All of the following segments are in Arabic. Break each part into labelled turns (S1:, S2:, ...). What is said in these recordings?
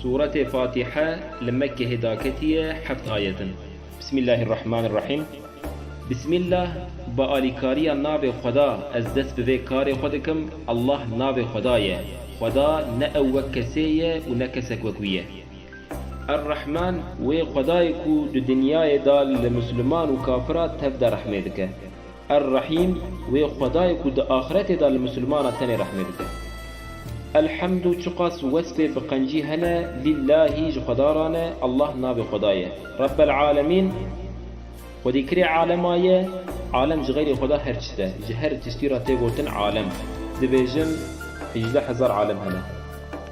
S1: سورة فاتحة لمكة هداكتية حفظ آية. بسم الله الرحمن الرحيم. بسم الله بآلی کاری ناو خدا از دست به کار خودکم. الله ناو خدایه، خدا نه او کسیه و نه کسک وکویه. الرحمن و خدای کو دو دنیای دال لمسلمان و کافرات تبدا رحمه دکه. الرحیم و خدای کو دو آخرت دال لمسلمان تنی رحمه دکه. الحمد چقاس وسب بقنجي هنا لله جخدارنا الله ناب خدايا رب العالمين وذكر عالمايا عالم جغير خدا هرچته جهر تشتيرا تيغوتن عالم دبيجن 11000 عالم هنا.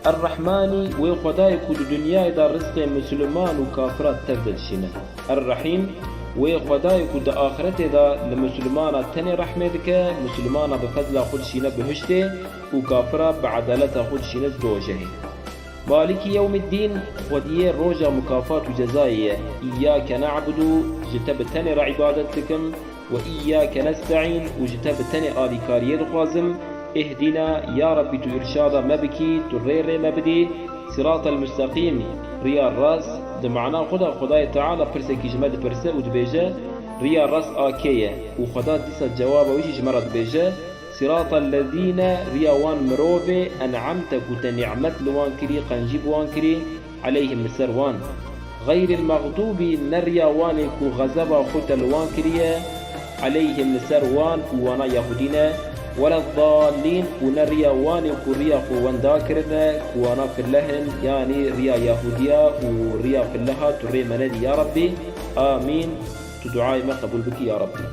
S1: الرحمن وخداي كل دنيا دار رزق مسلمان وكافرات تبدل شنا. الرحيم وخداي كل آخرته دا لمسلمان تاني رحمتك مسلمان بفضل خود شنا بهشته وكافرة بعدالة خود شنا زوجه. مالك يوم الدين وديه روجا مكافات وجزائية. إياك نعبد جتب تاني عبادتكم وإياك نستعين وجتب تاني آلي كارير خازم. اهدنا يا ربي تو إرشاد مبكي ترير مبدي صراط المستقيم ريا الراس دمعنا خدا تعالى فرسه كجمد فرسه ودبيجه ريا الراس آكيه وخدا ديسا جواب ويجي جمرة دبيجه صراط الذين ريا وان مروفي أنعمت كت نعمت لوان كري قنجيب وان كري عليهم السروان غير المغضوب نريا وانك غزبا خت لوان كري عليهم السروان وانا يهودين ولا الضالين ونريا واني وريا قوان ذاكرنا وانا في اللهن يعني ريا يهودية وريا في اللها تري منادي يا ربي آمين. تدعاي ما قبول بك يا ربي.